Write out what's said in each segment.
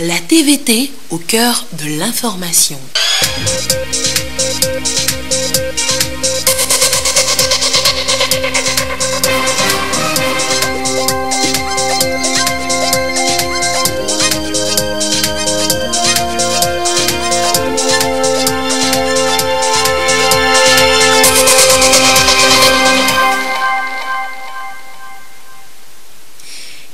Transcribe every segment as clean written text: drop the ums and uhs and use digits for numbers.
La TVT au cœur de l'information.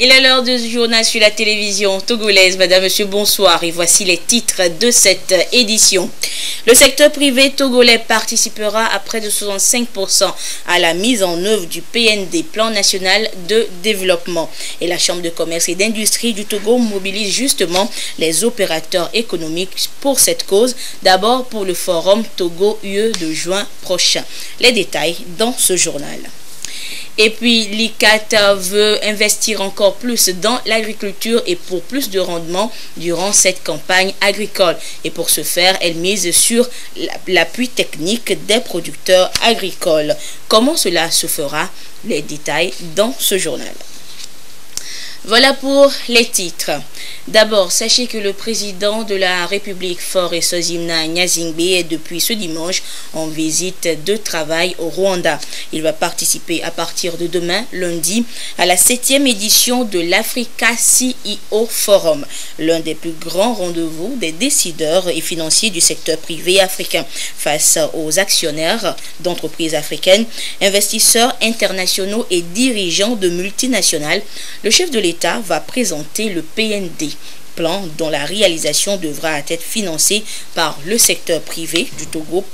Il est l'heure du journal sur la télévision togolaise. Madame, Monsieur, bonsoir. Et voici les titres de cette édition. Le secteur privé togolais participera à près de 65% à la mise en œuvre du PND, Plan National de Développement. Et la Chambre de commerce et d'industrie du Togo mobilise justement les opérateurs économiques pour cette cause. D'abord pour le forum Togo-UE de juin prochain. Les détails dans ce journal. Et puis, l'ICAT veut investir encore plus dans l'agriculture et pour plus de rendement durant cette campagne agricole. Et pour ce faire, elle mise sur l'appui technique des producteurs agricoles. Comment cela se fera? Les détails dans ce journal. Voilà pour les titres. D'abord, sachez que le président de la République, Faure Sozimna Nyazingbe, est depuis ce dimanche en visite de travail au Rwanda. Il va participer à partir de demain, lundi, à la 7e édition de l'Africa CEO Forum, l'un des plus grands rendez-vous des décideurs et financiers du secteur privé africain face aux actionnaires d'entreprises africaines, investisseurs internationaux et dirigeants de multinationales. Le chef de l'État va présenter le PND, plan dont la réalisation devra être financée par le secteur privé du Togo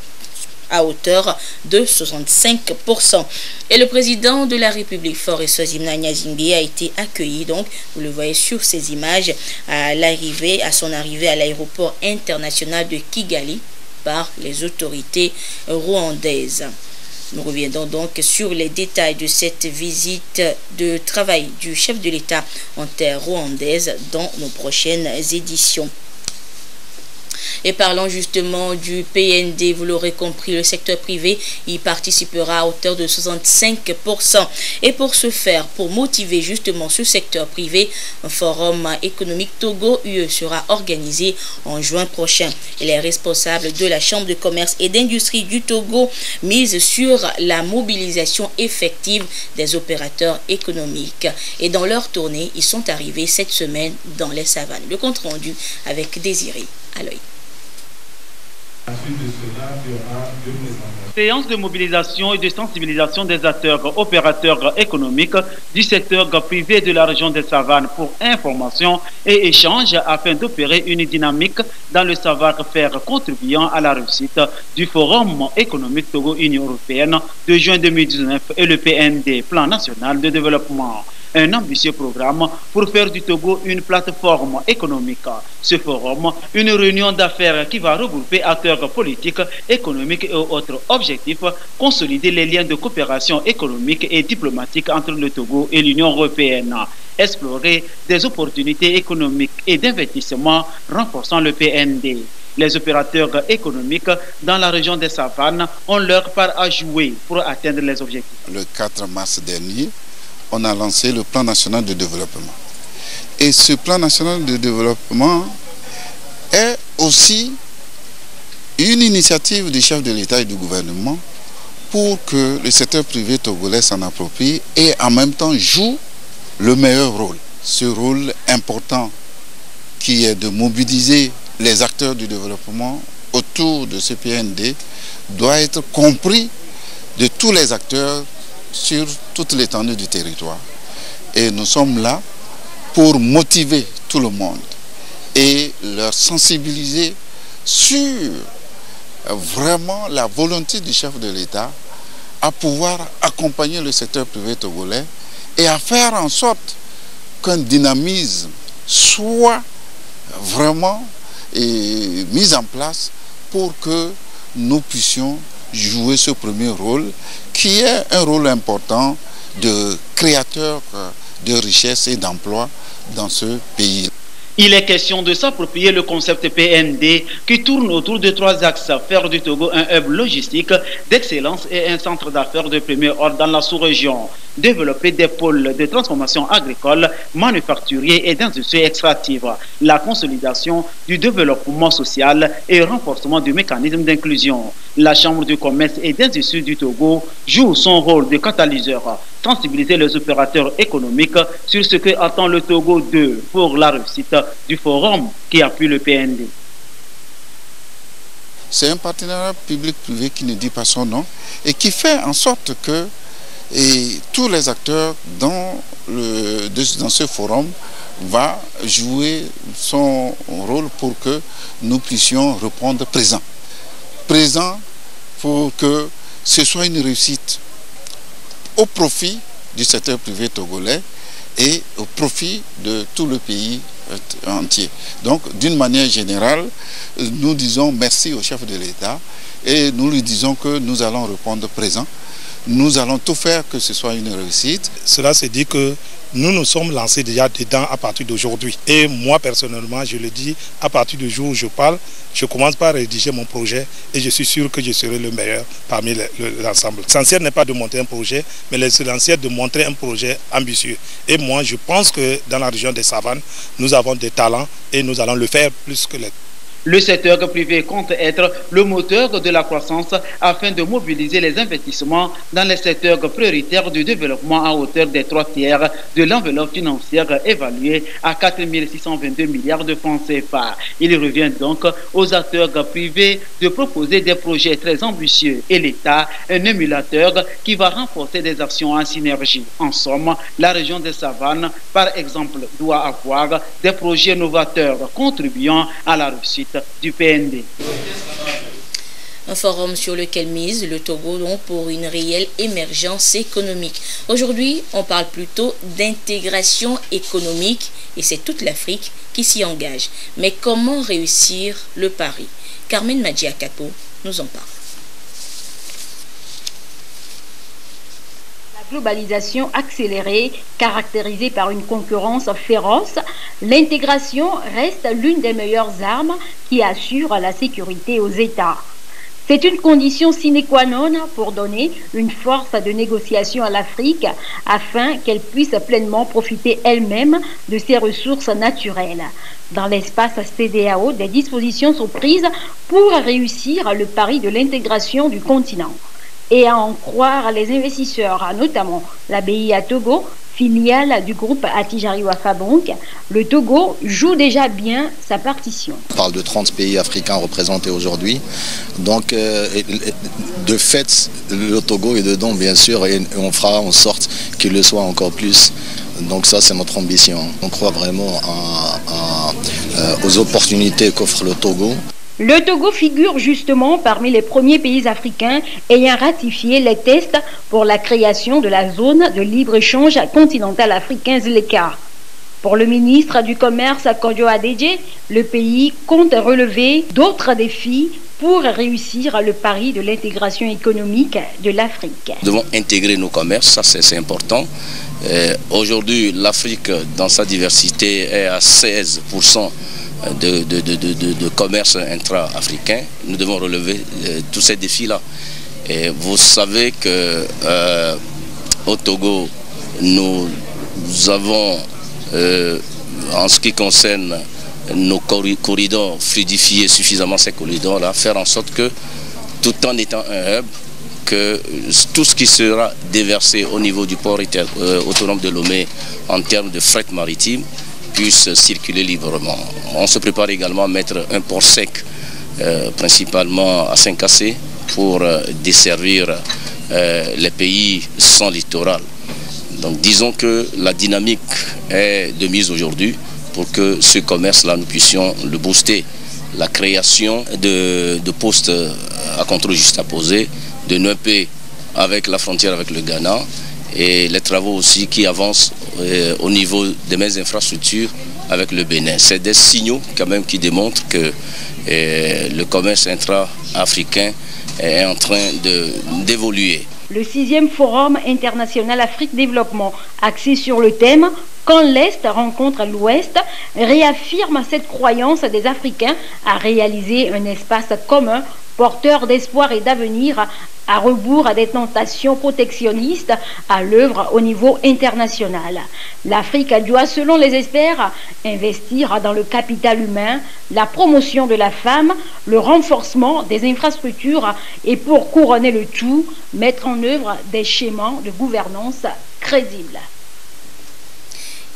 à hauteur de 65%. Et le président de la République, Faure Sozimna Nyazingbe, a été accueilli, donc, vous le voyez sur ces images, à son arrivée à l'aéroport international de Kigali par les autorités rwandaises. Nous reviendrons donc sur les détails de cette visite de travail du chef de l'État en terre rwandaise dans nos prochaines éditions. Et parlant justement du PND, vous l'aurez compris, le secteur privé y participera à hauteur de 65%. Et pour ce faire, pour motiver justement ce secteur privé, un forum économique Togo-UE sera organisé en juin prochain. Et les responsables de la Chambre de commerce et d'industrie du Togo misent sur la mobilisation effective des opérateurs économiques. Et dans leur tournée, ils sont arrivés cette semaine dans les savanes. Le compte rendu avec Désiré Aloy. Séance de mobilisation et de sensibilisation des acteurs opérateurs économiques du secteur privé de la région des Savanes pour information et échange afin d'opérer une dynamique dans le savoir-faire contribuant à la réussite du Forum économique Togo-Union européenne de juin 2019 et le PND, Plan national de développement. Un ambitieux programme pour faire du Togo une plateforme économique. Ce forum, une réunion d'affaires qui va regrouper acteurs politiques, économiques et autres objectifs, consolider les liens de coopération économique et diplomatique entre le Togo et l'Union européenne, explorer des opportunités économiques et d'investissement renforçant le PND. Les opérateurs économiques dans la région des Savanes ont leur part à jouer pour atteindre les objectifs. Le 4 mars dernier, on a lancé le plan national de développement. Et ce plan national de développement est aussi une initiative du chef de l'État et du gouvernement pour que le secteur privé togolais s'en approprie et en même temps joue le meilleur rôle. Ce rôle important qui est de mobiliser les acteurs du développement autour de ce PND doit être compris de tous les acteurs sur toute l'étendue du territoire. Et nous sommes là pour motiver tout le monde et leur sensibiliser sur vraiment la volonté du chef de l'État à pouvoir accompagner le secteur privé togolais et à faire en sorte qu'un dynamisme soit vraiment mis en place pour que nous puissions jouer ce premier rôle qui est un rôle important de créateur de richesse et d'emploi dans ce pays. Il est question de s'approprier le concept PND qui tourne autour de 3 axes. Faire du Togo un hub logistique d'excellence et un centre d'affaires de premier ordre dans la sous-région. développer des pôles de transformation agricole, manufacturier et d'industrie extractive, la consolidation du développement social et renforcement du mécanisme d'inclusion. La Chambre du commerce et d'industrie du Togo joue son rôle de catalyseur, sensibiliser les opérateurs économiques sur ce que attend le Togo d'eux pour la réussite du forum qui appuie le PND. C'est un partenariat public-privé qui ne dit pas son nom et qui fait en sorte que tous les acteurs dans ce forum vont jouer son rôle pour que nous puissions répondre présent. Présent pour que ce soit une réussite au profit du secteur privé togolais et au profit de tout le pays entier. Donc, d'une manière générale, nous disons merci au chef de l'État et nous lui disons que nous allons répondre présent. Nous allons tout faire que ce soit une réussite. Cela se dit que nous nous sommes lancés déjà dedans à partir d'aujourd'hui. Et moi, personnellement, je le dis, à partir du jour où je parle, je commence par rédiger mon projet et je suis sûr que je serai le meilleur parmi l'ensemble. L'essentiel n'est pas de monter un projet, mais l'essentiel de montrer un projet ambitieux. Et moi, je pense que dans la région des Savanes, nous avons des talents et nous allons le faire plus que les... Le secteur privé compte être le moteur de la croissance afin de mobiliser les investissements dans les secteurs prioritaires du développement à hauteur des 3/3 de l'enveloppe financière évaluée à 4 622 milliards de francs CFA. Il revient donc aux acteurs privés de proposer des projets très ambitieux et l'État, un émulateur qui va renforcer des actions en synergie. En somme, la région des Savanes, par exemple, doit avoir des projets novateurs contribuant à la réussite du PND. Un forum sur lequel mise le Togo donc pour une réelle émergence économique. Aujourd'hui, on parle plutôt d'intégration économique et c'est toute l'Afrique qui s'y engage. Mais comment réussir le pari? Carmen Madjiakapo nous en parle. Globalisation accélérée, caractérisée par une concurrence féroce, l'intégration reste l'une des meilleures armes qui assure la sécurité aux États. C'est une condition sine qua non pour donner une force de négociation à l'Afrique afin qu'elle puisse pleinement profiter elle-même de ses ressources naturelles. Dans l'espace CEDEAO, des dispositions sont prises pour réussir le pari de l'intégration du continent. Et à en croire les investisseurs, notamment la BIA Togo, filiale du groupe Attijari Wafa Bank, le Togo joue déjà bien sa partition. On parle de 30 pays africains représentés aujourd'hui. Donc, de fait, le Togo est dedans, bien sûr, et on fera en sorte qu'il le soit encore plus. Donc ça, c'est notre ambition. On croit vraiment aux opportunités qu'offre le Togo. Le Togo figure justement parmi les premiers pays africains ayant ratifié les tests pour la création de la zone de libre-échange continentale africaine ZLECA. Pour le ministre du Commerce, Kodjo Adedje, le pays compte relever d'autres défis pour réussir le pari de l'intégration économique de l'Afrique. Nous devons intégrer nos commerces, ça c'est important. Aujourd'hui, l'Afrique, dans sa diversité, est à 16% de commerce intra-africain. Nous devons relever tous ces défis-là. Et vous savez que au Togo, nous avons, en ce qui concerne nos corridors, fluidifier suffisamment ces corridors-là, faire en sorte que, tout en étant un hub, que tout ce qui sera déversé au niveau du port autonome de Lomé en termes de fret maritime puisse circuler librement. On se prépare également à mettre un port sec, principalement à Saint-Cassé, pour desservir les pays sans littoral. Donc disons que la dynamique est de mise aujourd'hui pour que ce commerce-là, nous puissions le booster. La création de postes à contrôle juxtaposé, de Nuepé avec la frontière avec le Ghana, et les travaux aussi qui avancent au niveau des mêmes infrastructures avec le Bénin. C'est des signaux quand même qui démontrent que le commerce intra-africain est en train d'évoluer. Le 6e Forum international Afrique Développement, axé sur le thème « Quand l'Est rencontre l'Ouest, réaffirme cette croyance des Africains à réaliser un espace commun porteur d'espoir et d'avenir à rebours des tentations protectionnistes à l'œuvre au niveau international. L'Afrique doit, selon les experts, investir dans le capital humain, la promotion de la femme, le renforcement des infrastructures et pour couronner le tout, mettre en œuvre des schémas de gouvernance crédibles.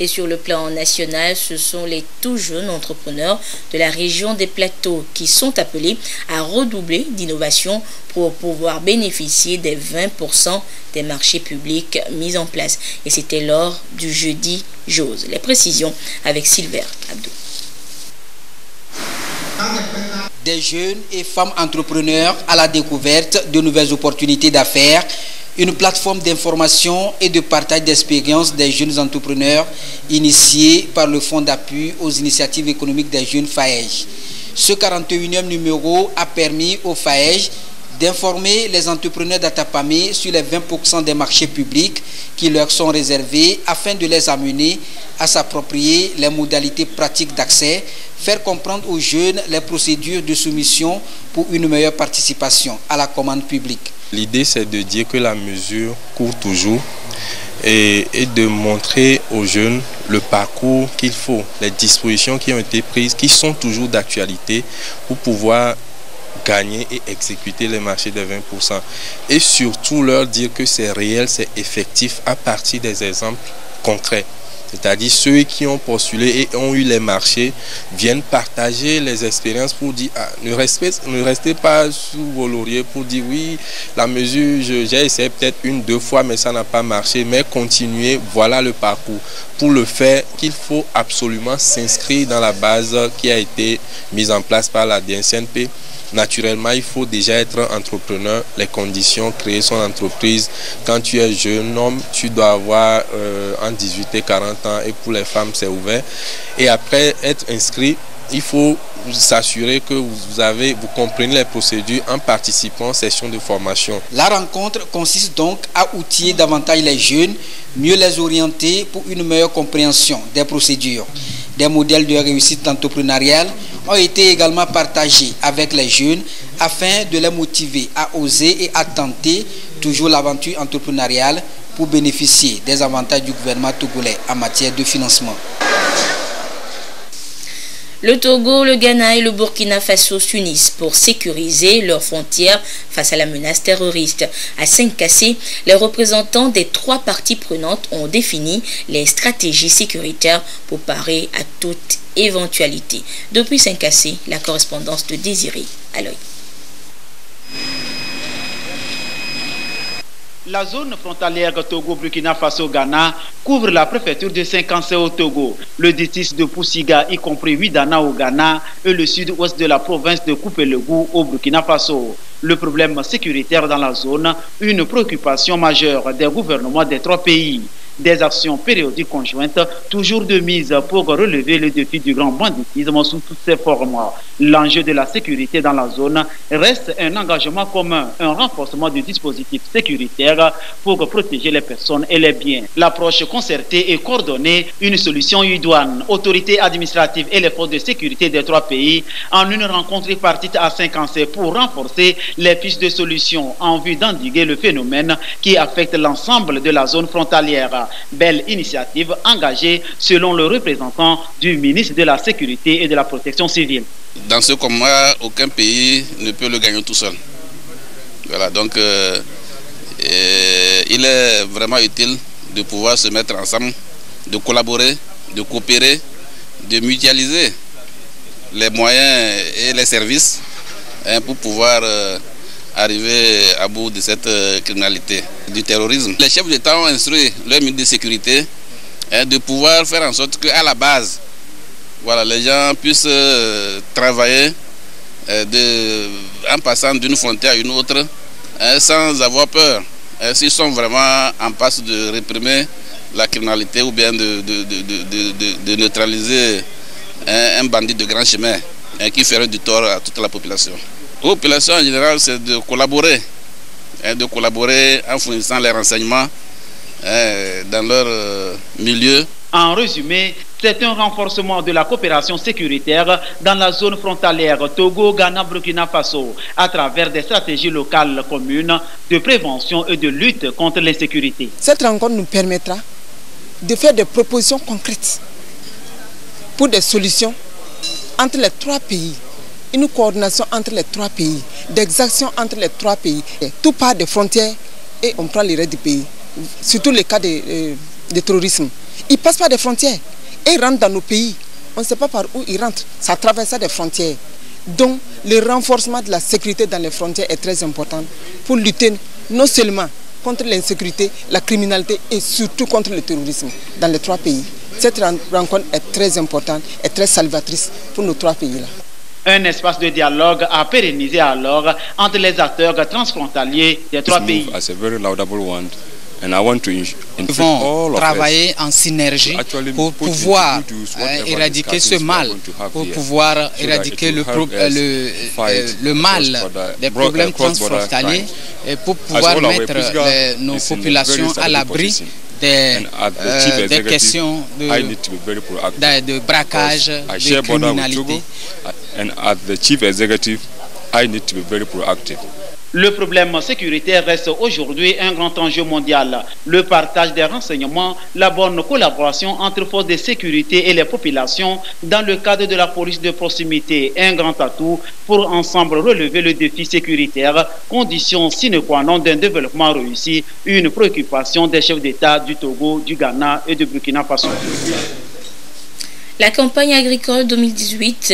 Et sur le plan national, ce sont les tout jeunes entrepreneurs de la région des plateaux qui sont appelés à redoubler d'innovation pour pouvoir bénéficier des 20% des marchés publics mis en place. Et c'était lors du jeudi Jose. Les précisions avec Sylvain Abdou. Des jeunes et femmes entrepreneurs à la découverte de nouvelles opportunités d'affaires, une plateforme d'information et de partage d'expériences des jeunes entrepreneurs initiée par le Fonds d'appui aux initiatives économiques des jeunes FAEJ. Ce 41e numéro a permis aux FAEJ d'informer les entrepreneurs d'Atapamé sur les 20% des marchés publics qui leur sont réservés afin de les amener à s'approprier les modalités pratiques d'accès, faire comprendre aux jeunes les procédures de soumission pour une meilleure participation à la commande publique. L'idée, c'est de dire que la mesure court toujours et de montrer aux jeunes le parcours qu'il faut, les dispositions qui ont été prises, qui sont toujours d'actualité pour pouvoir gagner et exécuter les marchés de 20%. Et surtout leur dire que c'est réel, c'est effectif à partir des exemples concrets. C'est-à-dire ceux qui ont postulé et ont eu les marchés viennent partager les expériences pour dire ne restez pas sous vos lauriers pour dire oui, la mesure, j'ai essayé peut-être 1-2 fois mais ça n'a pas marché, mais continuez, voilà le parcours. Pour le faire, qu'il faut absolument s'inscrire dans la base qui a été mise en place par la DNCNP. Naturellement, il faut déjà être entrepreneur, les conditions, créer son entreprise. Quand tu es jeune homme, tu dois avoir entre 18 et 40 ans et pour les femmes, c'est ouvert. Et après être inscrit, il faut s'assurer que vous comprenez les procédures en participant aux sessions de formation. La rencontre consiste donc à outiller davantage les jeunes, mieux les orienter pour une meilleure compréhension des procédures. Des modèles de réussite entrepreneuriale ont été également partagés avec les jeunes afin de les motiver à oser et à tenter toujours l'aventure entrepreneuriale pour bénéficier des avantages du gouvernement togolais en matière de financement. Le Togo, le Ghana et le Burkina Faso s'unissent pour sécuriser leurs frontières face à la menace terroriste. À Saint-Cassé, les représentants des 3 parties prenantes ont défini les stratégies sécuritaires pour parer à toute éventualité. Depuis Saint-Cassé, la correspondance de Désiré Aloy. La zone frontalière Togo-Burkina Faso-Ghana couvre la préfecture de Saint-Cassé au Togo, le district de Poussiga, y compris Ouidana au Ghana, et le sud-ouest de la province de Koupélegou au Burkina Faso. Le problème sécuritaire dans la zone, une préoccupation majeure des gouvernements des 3 pays. Des actions périodiques conjointes, toujours de mise pour relever le défi du grand banditisme sous toutes ses formes. L'enjeu de la sécurité dans la zone reste un engagement commun, un renforcement du dispositif sécuritaire pour protéger les personnes et les biens. L'approche concertée et coordonnée, une solution idoine, autorités administratives et les forces de sécurité des 3 pays, en une rencontre tripartite à Saint-Cassé pour renforcer les pistes de solutions en vue d'endiguer le phénomène qui affecte l'ensemble de la zone frontalière. Belle initiative engagée selon le représentant du ministre de la Sécurité et de la Protection civile. Dans ce combat, aucun pays ne peut le gagner tout seul. Voilà, donc il est vraiment utile de pouvoir se mettre ensemble, de collaborer, de coopérer, de mutualiser les moyens et les services pour pouvoir arriver à bout de cette criminalité du terrorisme. Les chefs d'État ont instruit leur ministre de sécurité de pouvoir faire en sorte qu'à la base, voilà, les gens puissent travailler en passant d'une frontière à une autre sans avoir peur. S'ils sont vraiment en passe de réprimer la criminalité ou bien de neutraliser un bandit de grand chemin qui ferait du tort à toute la population. La population en général, c'est de collaborer en fournissant les renseignements dans leur milieu. En résumé, c'est un renforcement de la coopération sécuritaire dans la zone frontalière Togo, Ghana, Burkina Faso à travers des stratégies locales communes de prévention et de lutte contre l'insécurité. Cette rencontre nous permettra de faire des propositions concrètes pour des solutions entre les trois pays, une coordination entre les trois pays, des actions entre les trois pays. Tout part des frontières et on prend les règles du pays, surtout les cas de terrorisme. Ils passent par des frontières et ils rentrent dans nos pays. On ne sait pas par où ils rentrent, ça traverse des frontières. Donc le renforcement de la sécurité dans les frontières est très important pour lutter non seulement contre l'insécurité, la criminalité et surtout contre le terrorisme dans les trois pays. Cette rencontre est très importante et très salvatrice pour nos trois pays-là. Un espace de dialogue à pérenniser alors entre les acteurs transfrontaliers des trois pays. Nous devons travailler en synergie pour pouvoir éradiquer ce mal, pour pouvoir éradiquer le mal des problèmes transfrontaliers et pour pouvoir mettre nos populations à l'abri des questions de braquage, de criminalité. Le problème sécuritaire reste aujourd'hui un grand enjeu mondial. Le partage des renseignements, la bonne collaboration entre forces de sécurité et les populations dans le cadre de la police de proximité est un grand atout pour ensemble relever le défi sécuritaire, condition sine qua non d'un développement réussi, une préoccupation des chefs d'État du Togo, du Ghana et du Burkina Faso. La campagne agricole 2018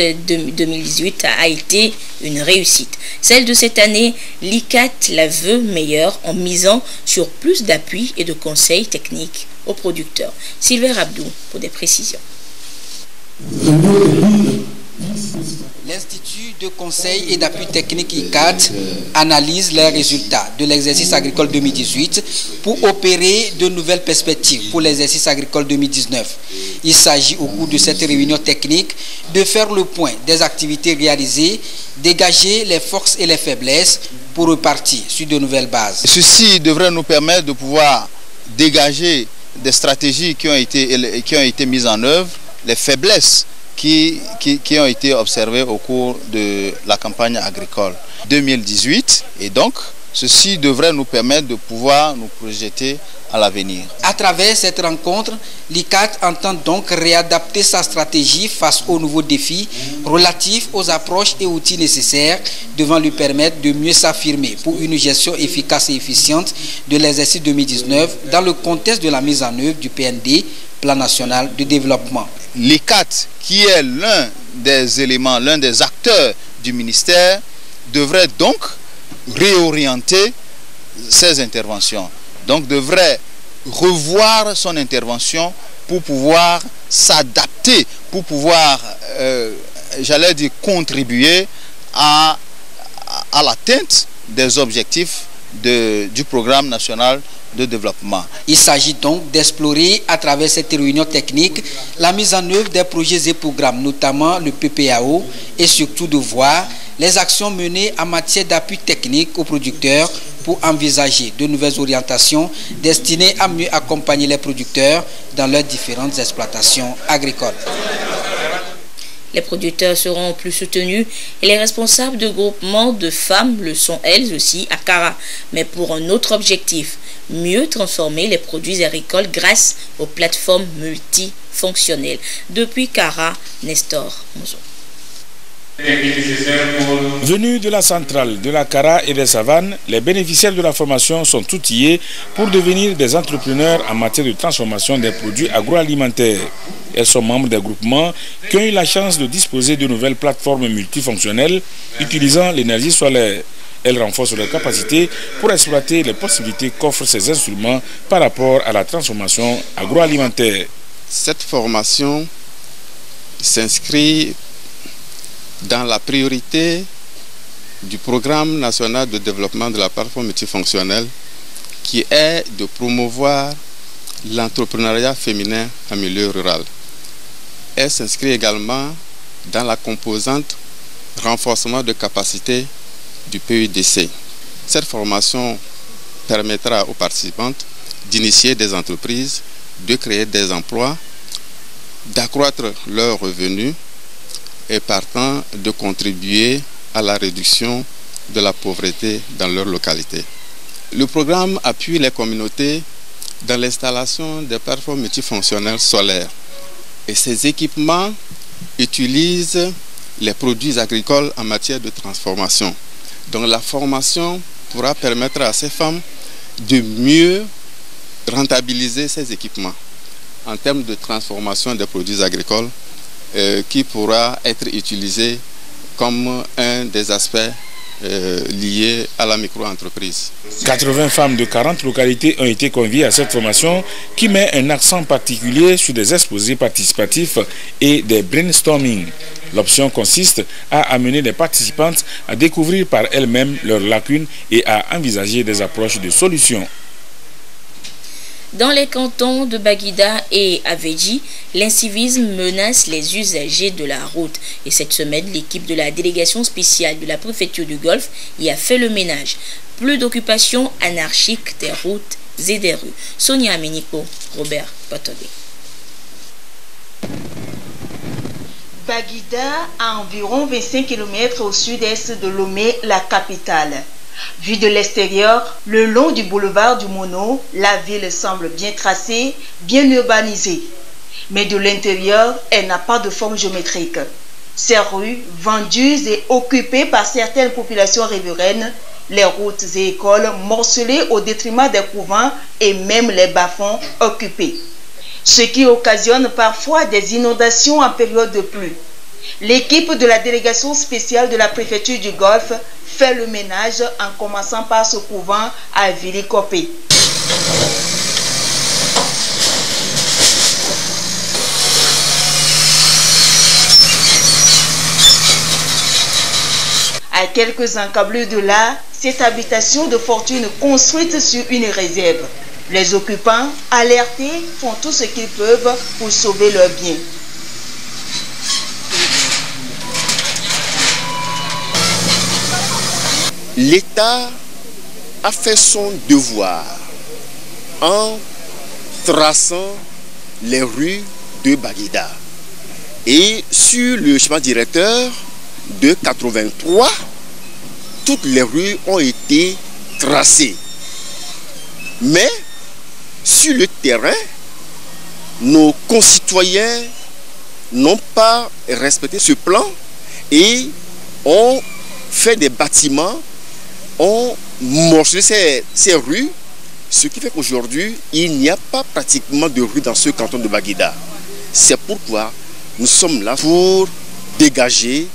a été une réussite. Celle de cette année, l'ICAT la veut meilleure en misant sur plus d'appui et de conseils techniques aux producteurs. Sylvain Abdou pour des précisions. L'Institut de conseil et d'appui technique ICAT analyse les résultats de l'exercice agricole 2018 pour opérer de nouvelles perspectives pour l'exercice agricole 2019. Il s'agit au cours de cette réunion technique de faire le point des activités réalisées, dégager les forces et les faiblesses pour repartir sur de nouvelles bases. Ceci devrait nous permettre de pouvoir dégager des stratégies qui ont été mises en œuvre, les faiblesses qui ont été observées au cours de la campagne agricole 2018 et donc ceci devrait nous permettre de pouvoir nous projeter à l'avenir. À travers cette rencontre, l'ICAT entend donc réadapter sa stratégie face aux nouveaux défis relatifs aux approches et outils nécessaires devant lui permettre de mieux s'affirmer pour une gestion efficace et efficiente de l'exercice 2019 dans le contexte de la mise en œuvre du PND, Plan national de développement. L'ICAT, qui est l'un des éléments, l'un des acteurs du ministère, devrait donc réorienter ses interventions. Donc devrait revoir son intervention pour pouvoir s'adapter, pour pouvoir, j'allais dire, contribuer à l'atteinte des objectifs du programme national de développement. Il s'agit donc d'explorer à travers cette réunion technique la mise en œuvre des projets et programmes, notamment le PPAO, et surtout de voir les actions menées en matière d'appui technique aux producteurs pour envisager de nouvelles orientations destinées à mieux accompagner les producteurs dans leurs différentes exploitations agricoles. Les producteurs seront plus soutenus et les responsables de groupements de femmes le sont elles aussi à Kara, mais pour un autre objectif, mieux transformer les produits agricoles grâce aux plateformes multifonctionnelles. Depuis Kara, Nestor Mozo. Venus de la centrale, de la Kara et des savanes, les bénéficiaires de la formation sont outillés pour devenir des entrepreneurs en matière de transformation des produits agroalimentaires. Elles sont membres des groupements qui ont eu la chance de disposer de nouvelles plateformes multifonctionnelles utilisant l'énergie solaire. Elles renforcent leurs capacités pour exploiter les possibilités qu'offrent ces instruments par rapport à la transformation agroalimentaire. Cette formation s'inscrit dans la priorité du programme national de développement de la plateforme multifonctionnelle qui est de promouvoir l'entrepreneuriat féminin en milieu rural. Elle s'inscrit également dans la composante renforcement de capacité du PUDC. Cette formation permettra aux participantes d'initier des entreprises, de créer des emplois d'accroître leurs revenus et partant de contribuer à la réduction de la pauvreté dans leur localité. Le programme appuie les communautés dans l'installation des plateformes multifonctionnelles solaires et ces équipements utilisent les produits agricoles en matière de transformation. Donc la formation pourra permettre à ces femmes de mieux rentabiliser ces équipements en termes de transformation des produits agricoles qui pourra être utilisé comme un des aspects liés à la micro-entreprise. 80 femmes de 40 localités ont été conviées à cette formation qui met un accent particulier sur des exposés participatifs et des brainstorming. L'option consiste à amener les participantes à découvrir par elles-mêmes leurs lacunes et à envisager des approches de solutions. Dans les cantons de Baguida et Avedji, l'incivisme menace les usagers de la route. Et cette semaine, l'équipe de la délégation spéciale de la préfecture du Golfe y a fait le ménage. Plus d'occupation anarchique des routes et des rues. Sonia Ameniko, Robert Patogé. Baguida, à environ 25 km au sud-est de Lomé, la capitale. Vu de l'extérieur, le long du boulevard du Mono, la ville semble bien tracée, bien urbanisée. Mais de l'intérieur, elle n'a pas de forme géométrique. Ces rues, vendues et occupées par certaines populations riveraines, les routes et écoles morcelées au détriment des couvents et même les bas-fonds occupés. Ce qui occasionne parfois des inondations en période de pluie. L'équipe de la délégation spéciale de la préfecture du Golfe fait le ménage en commençant par ce couvent à Vilikopé. À quelques encablures de là, cette habitation de fortune construite sur une réserve. Les occupants, alertés, font tout ce qu'ils peuvent pour sauver leurs biens. L'État a fait son devoir en traçant les rues de Baguida. Et sur le chemin directeur de 83, toutes les rues ont été tracées. Mais sur le terrain, nos concitoyens n'ont pas respecté ce plan et ont fait des bâtiments, ont morcelé ces rues, ce qui fait qu'aujourd'hui, il n'y a pas pratiquement de rue dans ce canton de Baguida. C'est pourquoi nous sommes là pour dégager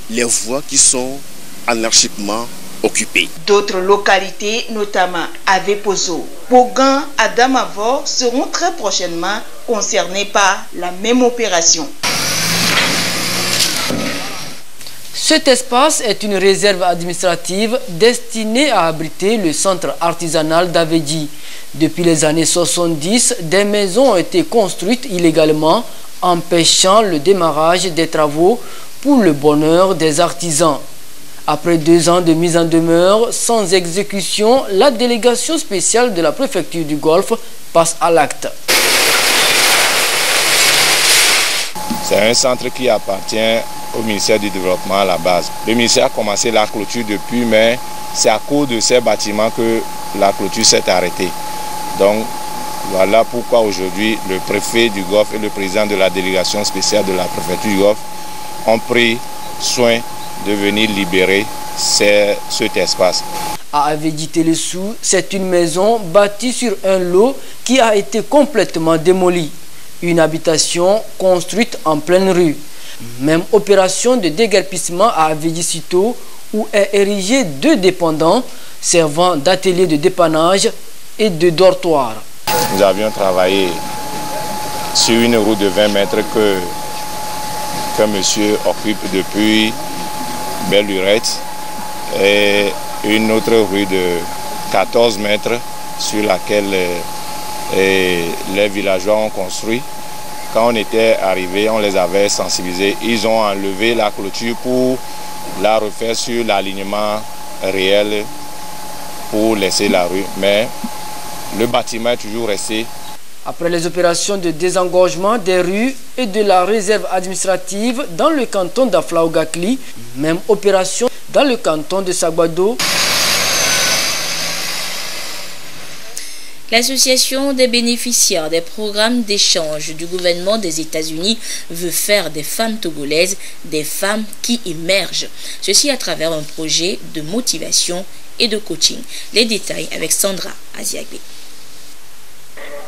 les voies qui sont anarchiquement occupées. D'autres localités, notamment Avepozo, Pogan, Adamavo, seront très prochainement concernées par la même opération. Cet espace est une réserve administrative destinée à abriter le centre artisanal d'Avedji. Depuis les années 70, des maisons ont été construites illégalement, empêchant le démarrage des travaux pour le bonheur des artisans. Après 2 ans de mise en demeure sans exécution, la délégation spéciale de la préfecture du Golfe passe à l'acte. C'est un centre qui appartient au ministère du Développement à la base. Le ministère a commencé la clôture depuis, mais c'est à cause de ces bâtiments que la clôture s'est arrêtée. Donc voilà pourquoi aujourd'hui le préfet du Golfe et le président de la délégation spéciale de la préfecture du Golfe ont pris soin de venir libérer cet espace. À Avedji-Télessou, c'est une maison bâtie sur un lot qui a été complètement démolie. Une habitation construite en pleine rue. Même opération de déguerpissement à Avedji-Sito où est érigé 2 dépendants servant d'atelier de dépannage et de dortoir. Nous avions travaillé sur une route de 20 mètres que monsieur occupe depuis Belle-Lurette et une autre rue de 14 mètres sur laquelle les villageois ont construit. Quand on était arrivé, on les avait sensibilisés. Ils ont enlevé la clôture pour la refaire sur l'alignement réel pour laisser la rue. Mais le bâtiment est toujours resté. Après les opérations de désengorgement des rues et de la réserve administrative dans le canton d'Aflaougakli, même opération dans le canton de Sagbado. L'Association des bénéficiaires des programmes d'échange du gouvernement des États-Unis veut faire des femmes togolaises des femmes qui émergent. Ceci à travers un projet de motivation et de coaching. Les détails avec Sandra Aziagbe.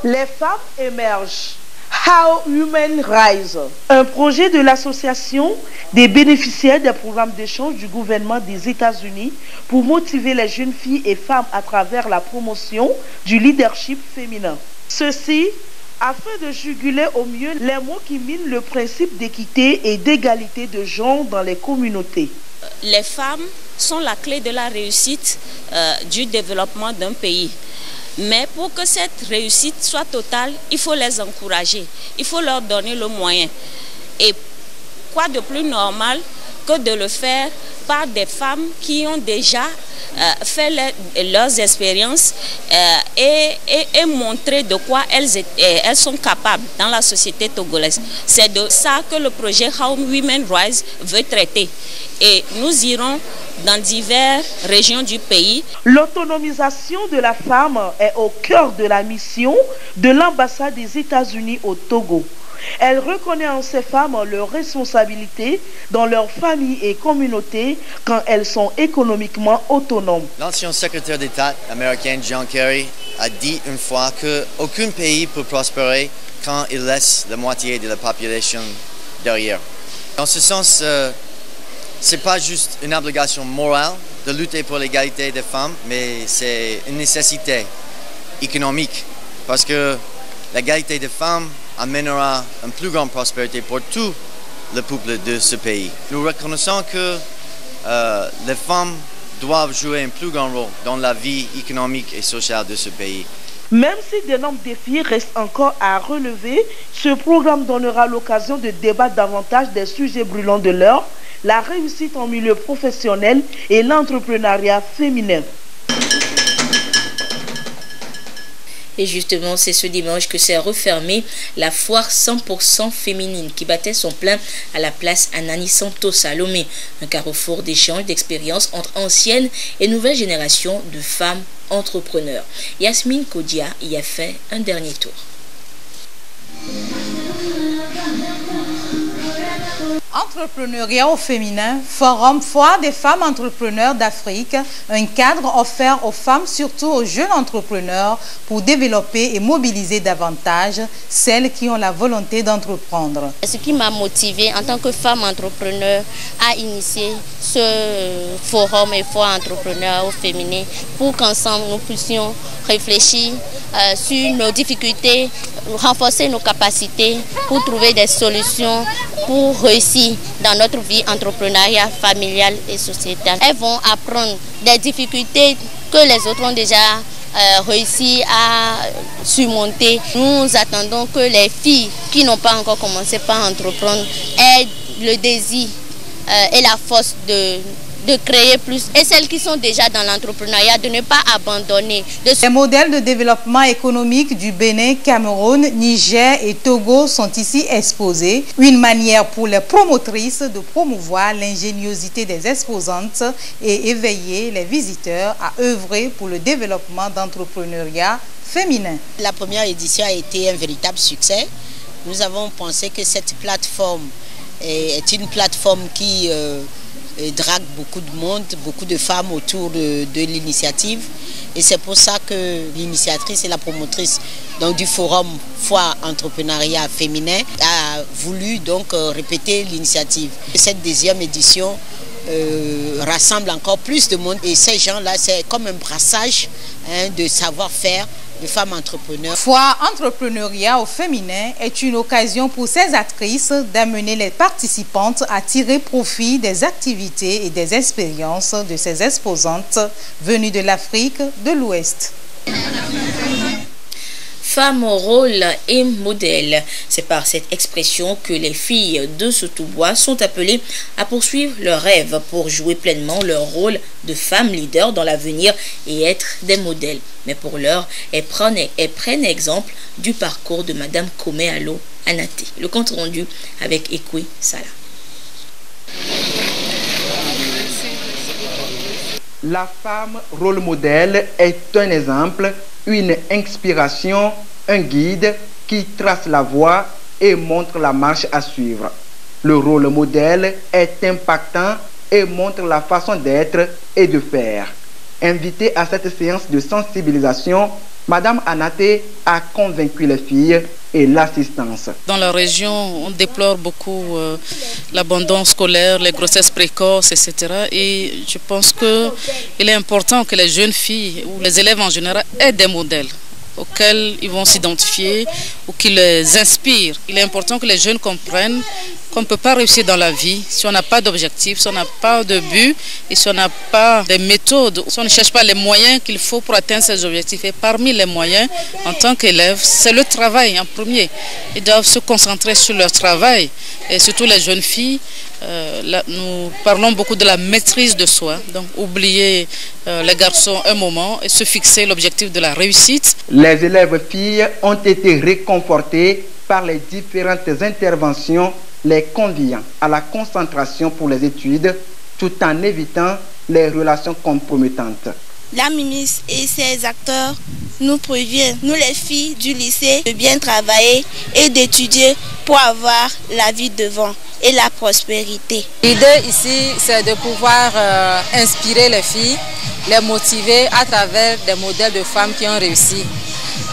Les femmes émergent. How Women Rise, un projet de l'association des bénéficiaires des programmes d'échange du gouvernement des États-Unis pour motiver les jeunes filles et femmes à travers la promotion du leadership féminin. Ceci afin de juguler au mieux les mots qui minent le principe d'équité et d'égalité de genre dans les communautés. Les femmes sont la clé de la réussite du développement d'un pays. Mais pour que cette réussite soit totale, il faut les encourager, il faut leur donner le moyen. Et quoi de plus normal que de le faire par des femmes qui ont déjà fait leurs expériences et montrer de quoi elles sont capables dans la société togolaise. C'est de ça que le projet How Women Rise veut traiter. Et nous irons dans diverses régions du pays. L'autonomisation de la femme est au cœur de la mission de l'ambassade des États-Unis au Togo. Elle reconnaît en ces femmes leurs responsabilités dans leur famille et communauté quand elles sont économiquement autonomes. L'ancien secrétaire d'État américain John Kerry a dit une fois qu'aucun pays peut prospérer quand il laisse la moitié de la population derrière. Dans ce sens, ce n'est pas juste une obligation morale de lutter pour l'égalité des femmes, mais c'est une nécessité économique parce que l'égalité des femmes amènera une plus grande prospérité pour tout le peuple de ce pays. Nous reconnaissons que les femmes doivent jouer un plus grand rôle dans la vie économique et sociale de ce pays. Même si d'énormes défis restent encore à relever, ce programme donnera l'occasion de débattre davantage des sujets brûlants de l'heure, la réussite en milieu professionnel et l'entrepreneuriat féminin. Et justement, c'est ce dimanche que s'est refermée la foire 100% féminine qui battait son plein à la place Anani Santo Salomé, un carrefour d'échange d'expériences entre anciennes et nouvelles générations de femmes entrepreneurs. Yasmine Kodia y a fait un dernier tour. Entrepreneuriat au féminin, forum foire des femmes entrepreneurs d'Afrique, un cadre offert aux femmes, surtout aux jeunes entrepreneurs, pour développer et mobiliser davantage celles qui ont la volonté d'entreprendre. Ce qui m'a motivée en tant que femme entrepreneur à initier ce forum et foire entrepreneur au féminin pour qu'ensemble nous puissions réfléchir sur nos difficultés, renforcer nos capacités pour trouver des solutions pour réussir dans notre vie entrepreneuriale, familiale et sociétale. Elles vont apprendre des difficultés que les autres ont déjà réussi à surmonter. Nous attendons que les filles qui n'ont pas encore commencé par entreprendre aient le désir et la force de créer plus, et celles qui sont déjà dans l'entrepreneuriat de ne pas abandonner. Les modèles de développement économique du Bénin, Cameroun, Niger et Togo sont ici exposés. Une manière pour les promotrices de promouvoir l'ingéniosité des exposantes et éveiller les visiteurs à œuvrer pour le développement d'entrepreneuriat féminin. La première édition a été un véritable succès. Nous avons pensé que cette plateforme est une plateforme qui drague beaucoup de monde, beaucoup de femmes autour de l'initiative. Et c'est pour ça que l'initiatrice et la promotrice du forum Foire Entrepreneuriat Féminin a voulu donc répéter l'initiative. Cette deuxième édition rassemble encore plus de monde. Et ces gens-là, c'est comme un brassage de savoir-faire de femmes entrepreneurs. Foire Entrepreneuriat au féminin est une occasion pour ces actrices d'amener les participantes à tirer profit des activités et des expériences de ces exposantes venues de l'Afrique de l'Ouest. Femme au rôle et modèle. C'est par cette expression que les filles de ce tout-bois sont appelées à poursuivre leurs rêves pour jouer pleinement leur rôle de femmes leaders dans l'avenir et être des modèles. Mais pour l'heure, elles prennent exemple du parcours de Madame Koméalo Anaté. Le compte rendu avec Ekwe Sala. La femme rôle modèle est un exemple, une inspiration, un guide qui trace la voie et montre la marche à suivre. Le rôle modèle est impactant et montre la façon d'être et de faire. Invitée à cette séance de sensibilisation, Madame Anaté a convaincu les filles et l'assistance. Dans la région, on déplore beaucoup l'abandon scolaire, les grossesses précoces, etc. Et je pense qu'il est important que les jeunes filles ou les élèves en général aient des modèles auxquels ils vont s'identifier ou qui les inspirent. Il est important que les jeunes comprennent qu'on ne peut pas réussir dans la vie si on n'a pas d'objectif, si on n'a pas de but et si on n'a pas des méthodes, si on ne cherche pas les moyens qu'il faut pour atteindre ces objectifs. Et parmi les moyens, en tant qu'élèves, c'est le travail en premier. Ils doivent se concentrer sur leur travail et surtout les jeunes filles. Là, nous parlons beaucoup de la maîtrise de soi, donc oublier les garçons un moment et se fixer l'objectif de la réussite. Les élèves filles ont été réconfortés par les différentes interventions les conviant à la concentration pour les études tout en évitant les relations compromettantes. La ministre et ses acteurs nous préviennent, nous les filles du lycée, de bien travailler et d'étudier pour avoir la vie devant et la prospérité. L'idée ici, c'est de pouvoir inspirer les filles, les motiver à travers des modèles de femmes qui ont réussi.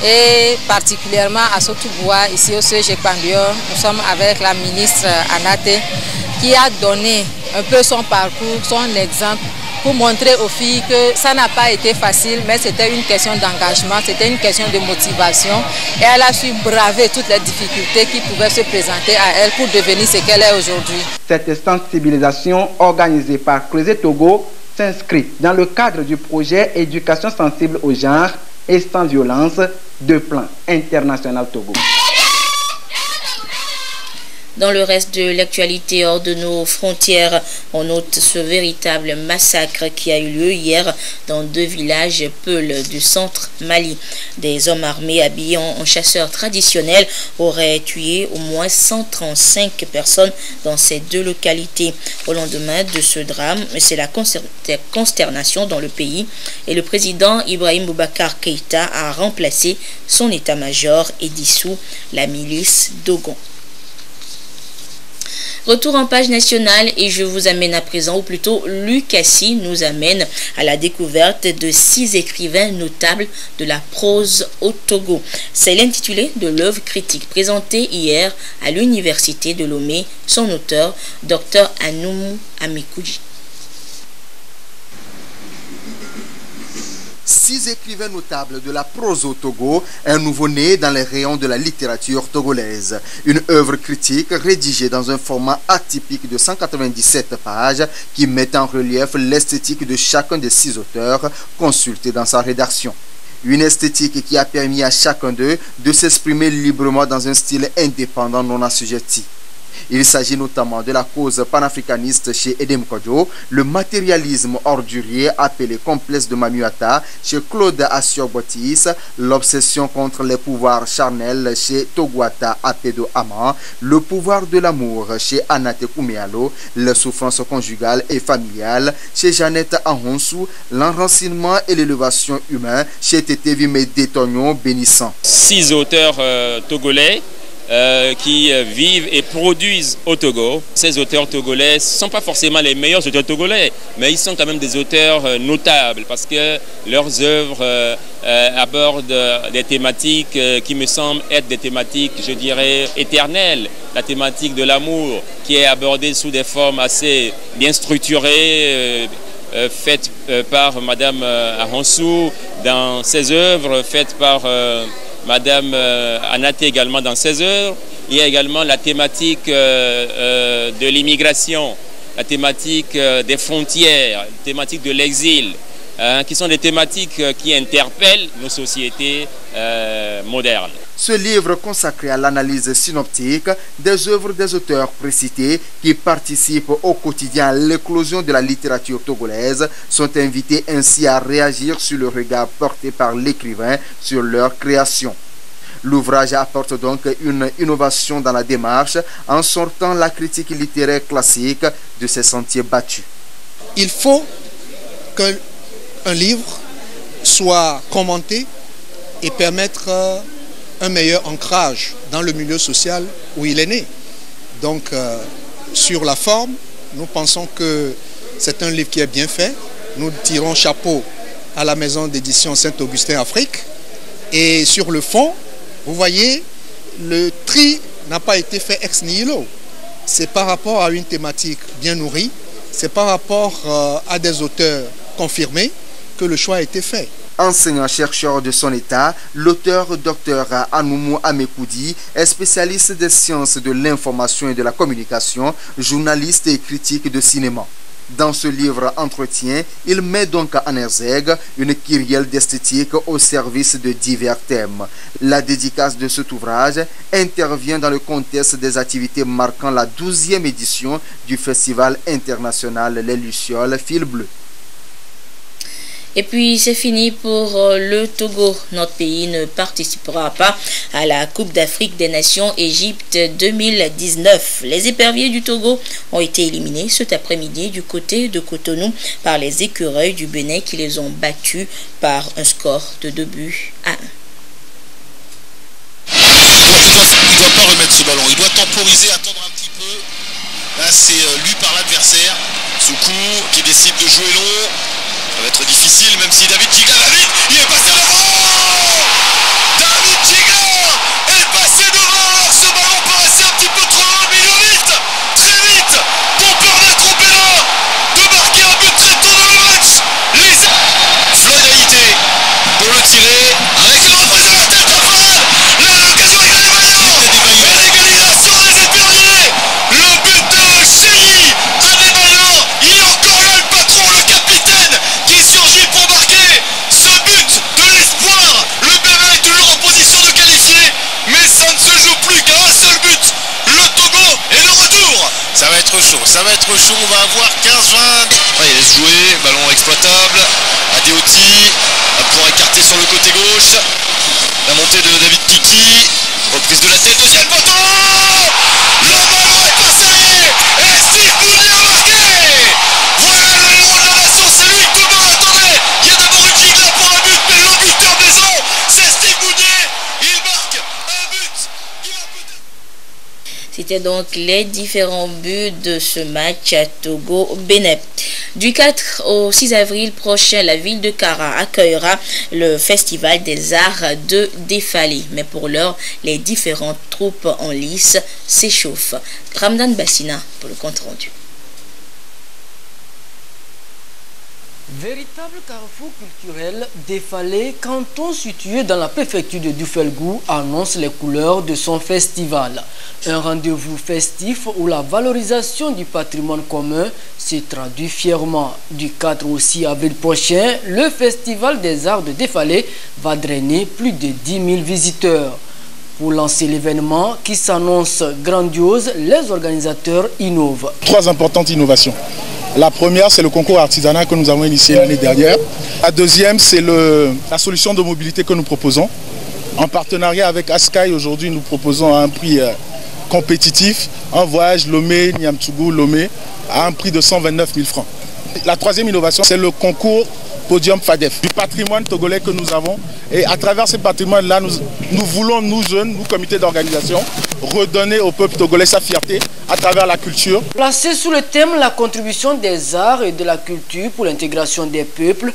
Et particulièrement à Sotou-Bois, ici au CEG Pandior, nous sommes avec la ministre Anaté qui a donné un peu son parcours, son exemple pour montrer aux filles que ça n'a pas été facile, mais c'était une question d'engagement, c'était une question de motivation et elle a su braver toutes les difficultés qui pouvaient se présenter à elle pour devenir ce qu'elle est aujourd'hui. Cette sensibilisation organisée par Creuset Togo s'inscrit dans le cadre du projet Éducation sensible au genre et sans violence de plan international Togo. Dans le reste de l'actualité hors de nos frontières, on note ce véritable massacre qui a eu lieu hier dans 2 villages Peul du centre Mali. Des hommes armés habillés en chasseurs traditionnels auraient tué au moins 135 personnes dans ces 2 localités. Au lendemain de ce drame, c'est la consternation dans le pays et le président Ibrahim Boubacar Keïta a remplacé son état-major et dissous la milice Dogon. Retour en page nationale et je vous amène à présent, ou plutôt Lucassi nous amène à la découverte de 6 écrivains notables de la prose au Togo. C'est l'intitulé de l'œuvre critique présentée hier à l'université de Lomé, son auteur, Dr Anoumou Amikouji. 6 écrivains notables de la prose au Togo, un nouveau-né dans les rayons de la littérature togolaise. Une œuvre critique rédigée dans un format atypique de 197 pages qui met en relief l'esthétique de chacun des 6 auteurs consultés dans sa rédaction. Une esthétique qui a permis à chacun d'eux de s'exprimer librement dans un style indépendant non assujetti. Il s'agit notamment de la cause panafricaniste chez Edem Kodjo, le matérialisme ordurier appelé complexe de Mamuata chez Claude Assur-Botis, l'obsession contre les pouvoirs charnels chez Togwata Apedo Ama, le pouvoir de l'amour chez Anaté Koméalo, les souffrances conjugales et familiales chez Jeannette Ahonsou, l'enracinement et l'élévation humaine chez Tété Détognon Bénissant. 6 auteurs togolais qui vivent et produisent au Togo. Ces auteurs togolais ne sont pas forcément les meilleurs auteurs togolais, mais ils sont quand même des auteurs notables parce que leurs œuvres abordent des thématiques qui me semblent être des thématiques, je dirais, éternelles. La thématique de l'amour qui est abordée sous des formes assez bien structurées, faites par Madame Ahonsou dans ses œuvres, faites par Madame Anaté également dans ses œuvres. Il y a également la thématique de l'immigration, la thématique des frontières, la thématique de l'exil. qui sont des thématiques qui interpellent nos sociétés modernes. Ce livre consacré à l'analyse synoptique des œuvres des auteurs précités qui participent au quotidien à l'éclosion de la littérature togolaise sont invités ainsi à réagir sur le regard porté par l'écrivain sur leur création. L'ouvrage apporte donc une innovation dans la démarche en sortant la critique littéraire classique de ses sentiers battus. Il faut qu'un livre soit commenté et permettre un meilleur ancrage dans le milieu social où il est né. Donc, sur la forme, nous pensons que c'est un livre qui est bien fait. Nous tirons chapeau à la maison d'édition Saint-Augustin Afrique. Et sur le fond, vous voyez, le tri n'a pas été fait ex nihilo. C'est par rapport à une thématique bien nourrie, c'est par rapport à des auteurs confirmés que le choix a été fait. Enseignant-chercheur de son état, l'auteur Dr Anoumou Amekoudi est spécialiste des sciences de l'information et de la communication, journaliste et critique de cinéma. Dans ce livre Entretien, il met donc en exergue une kyrielle d'esthétique au service de divers thèmes. La dédicace de cet ouvrage intervient dans le contexte des activités marquant la 12e édition du Festival international Les Lucioles Fil Bleu. Et puis c'est fini pour le Togo. Notre pays ne participera pas à la Coupe d'Afrique des Nations Égypte 2019. Les éperviers du Togo ont été éliminés cet après-midi du côté de Cotonou par les écureuils du Bénin qui les ont battus par un score de 2-1. Il ne doit pas remettre ce ballon, il doit temporiser, attendre un petit peu. Là c'est lu par l'adversaire, Soukou qui décide de jouer long. Ça va être difficile, même si David Giga va vite, il est passé devant. David Giga est passé devant. Ce ballon paraissait un petit peu trop long, mais il va vite, très vite, pour permettre au Bénin de marquer un but très tôt dans le match. Floydalité pour le tirer, avec une reprise de la tête de Fred. L'occasion avec les Maillons. Et l'égalisation des éperviers. Le but de Chény à des Maillons. Il y a encore là le patron, le capitaine, qui surgit pour marquer ce but de l'espoir. Le Bénin est toujours en position de qualifier, mais ça ne se joue plus qu'à un seul but. Le Togo est de retour. Ça va être chaud, on va avoir 15-20. Il laisse jouer, ballon exploitable. Adeoti pour écarter sur le côté gauche. La montée de David Kiki. Reprise de la tête, deuxième poteau. Le ballon est passé. Et Steve Bounier a marqué. Voilà le héros de la nation, c'est lui que tout le monde attendait. Il y a d'abord une giga pour un but, mais le buteur maison, c'est Steve Bounier. Il marque un but. C'était donc les différents buts de ce match à Togo-Bénin. Du 4 au 6 avril prochain, la ville de Kara accueillera le Festival des Arts de Défalé. Mais pour l'heure, les différentes troupes en lice s'échauffent. Ramdan Bassina pour le compte rendu. Véritable carrefour culturel, Défalé, canton situé dans la préfecture de Dufelgou, annonce les couleurs de son festival. Un rendez-vous festif où la valorisation du patrimoine commun se traduit fièrement. Du 4 au 6 avril prochain, le Festival des Arts de Défalé va drainer plus de 10 000 visiteurs. Pour lancer l'événement qui s'annonce grandiose, les organisateurs innovent. 3 importantes innovations. La première, c'est le concours artisanal que nous avons initié l'année dernière. La deuxième, c'est la solution de mobilité que nous proposons. En partenariat avec Askai, aujourd'hui, nous proposons à un prix compétitif un voyage Lomé-Niamtougou-Lomé à un prix de 129 000 francs. La troisième innovation, c'est le concours Podium FADEF, du patrimoine togolais que nous avons. Et à travers ce patrimoine-là, nous voulons, nous jeunes, nous comités d'organisation, redonner au peuple togolais sa fierté à travers la culture. Placé sous le thème « La contribution des arts et de la culture pour l'intégration des peuples »,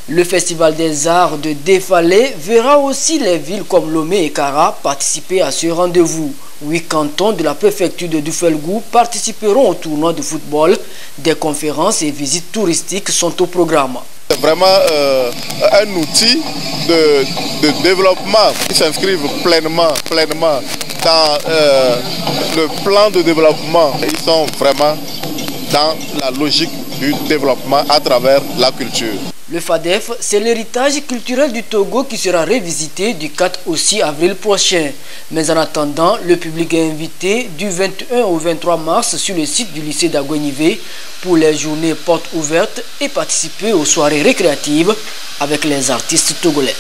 le Festival des Arts de Défalé verra aussi les villes comme Lomé et Kara participer à ce rendez-vous. 8 cantons de la préfecture de Dufelgou participeront au tournoi de football. Des conférences et visites touristiques sont au programme. C'est vraiment un outil de développement qui s'inscrive pleinement dans le plan de développement. Ils sont vraiment dans la logique du développement à travers la culture. Le FADEF, c'est l'héritage culturel du Togo qui sera revisité du 4 au 6 avril prochain. Mais en attendant, le public est invité du 21 au 23 mars sur le site du lycée d'Aguenivé pour les journées portes ouvertes et participer aux soirées récréatives avec les artistes togolais.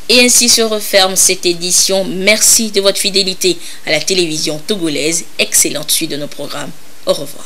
Et ainsi se referme cette édition. Merci de votre fidélité à la télévision togolaise. Excellente suite de nos programmes. Au revoir.